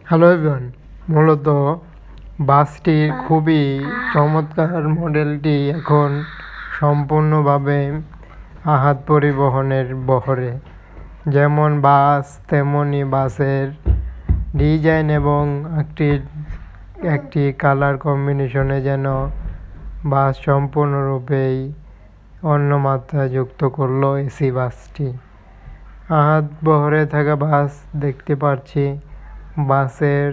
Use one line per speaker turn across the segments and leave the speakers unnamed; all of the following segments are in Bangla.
হ্যালো এভরিওয়ান, মূলত বাসটির খুবই চমৎকার মডেলটি এখন সম্পূর্ণভাবে আহাদ পরিবহনের বহরে। যেমন বাস তেমনই বাসের ডিজাইন এবং একটি কালার কম্বিনেশনে যেন বাস সম্পূর্ণরূপেই অন্য মাত্রা যুক্ত করলো এসি বাসটি। আহাদ বহরে থাকা বাস দেখতে পাচ্ছি। বাসের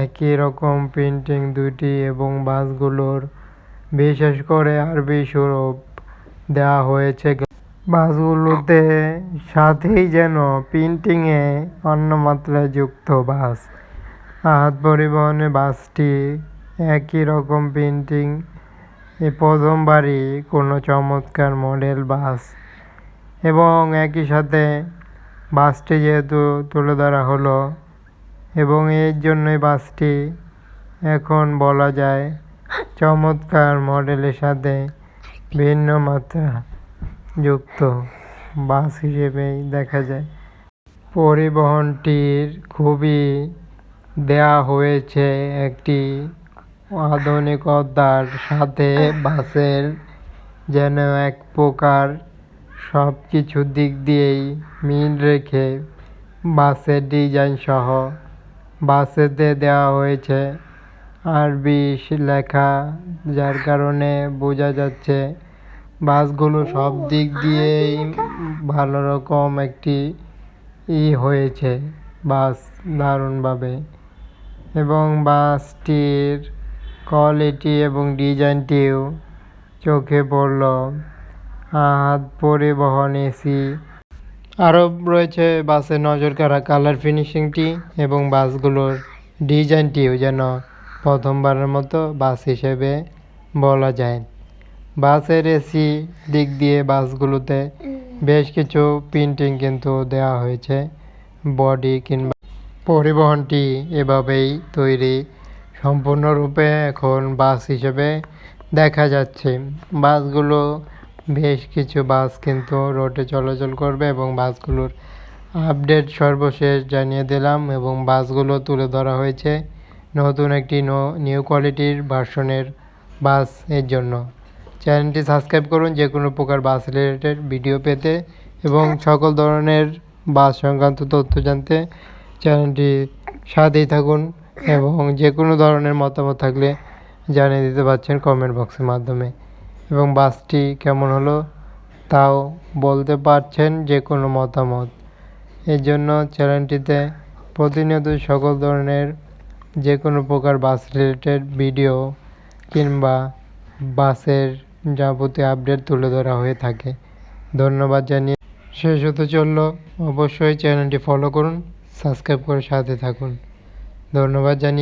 একই রকম প্রিন্টিং দুইটি এবং বাসগুলোর বিশেষ করে আরবি স্বরূপ দেওয়া হয়েছে বাসগুলোতে, সাথেই যেন প্রিন্টিংয়ে অন্য মাত্রায় যুক্ত বাস। আহাদ পরিবহনে বাসটি একই রকম প্রিন্টিং, এ প্রথমবারই কোনো চমৎকার মডেল বাস এবং একই সাথে বাসটি যেহেতু তুলে ধরা হলো এবং এর জন্যই বাসটি এখন বলা যায় চমৎকার মডেলের সাথে ভিন্ন মাত্রা যুক্ত বাস হিসেবেই দেখা যায়। পরিবহনটির খুবই দেয়া হয়েছে একটি আধুনিকতার সাথে, বাসের যেন এক প্রকার সব কিছু দিক দিয়েই মিল রেখে বাসের ডিজাইন সহ বাসেতে দেওয়া হয়েছে আরবি লেখা, যার কারণে বোঝা যাচ্ছে বাসগুলো সব দিক দিয়েই ভালো রকম একটি হয়েছে বাস দারুণভাবে। এবং বাসটির কোয়ালিটি এবং ডিজাইনটিও চোখে পড়ল। আহাদ পরিবহন এসি। আরও রয়েছে বাসের নজর কাড়া কালার ফিনিশিংটি এবং বাসগুলোর ডিজাইনটিও যেন প্রথমবারের মতো বাস হিসেবে বলা যায়। বাসের এসি দিক দিয়ে বাসগুলোতে বেশ কিছু প্রিন্টিং কিন্তু দেওয়া হয়েছে বডি কিংবা পরিবহনটি এভাবেই তৈরি সম্পূর্ণরূপে এখন বাস হিসেবে দেখা যাচ্ছে। বাসগুলো বেশ কিছু বাস কিন্তু রোডে চলাচল করবে এবং বাসগুলোর আপডেট সর্বশেষ জানিয়ে দিলাম এবং বাসগুলো তুলে ধরা হয়েছে নতুন একটি নিউ কোয়ালিটির ভার্সনের বাস এর জন্য। চ্যানেলটি সাবস্ক্রাইব করুন যে কোনো প্রকার বাস রিলেটেড ভিডিও পেতে এবং সকল ধরনের বাস সংক্রান্ত তথ্য জানতে চ্যানেলটি সাথেই থাকুন এবং যে কোনো ধরনের মতামত থাকলে জানিয়ে দিতে পারছেন কমেন্ট বক্সের মাধ্যমে এবং বাসটি কেমন হলো তাও বলতে পারছেন যে কোনো মতামত। এর জন্য চ্যানেলটিতে প্রতিনিয়ত সকল ধরনের যে কোনো প্রকার বাস রিলেটেড ভিডিও কিংবা বাসের যাবতীয় আপডেট তুলে ধরা হয়ে থাকে। ধন্যবাদ জানিয়ে শেষ হতে চলল। অবশ্যই চ্যানেলটি ফলো করুন, সাবস্ক্রাইব করে সাথে থাকুন। ধন্যবাদ জানিয়ে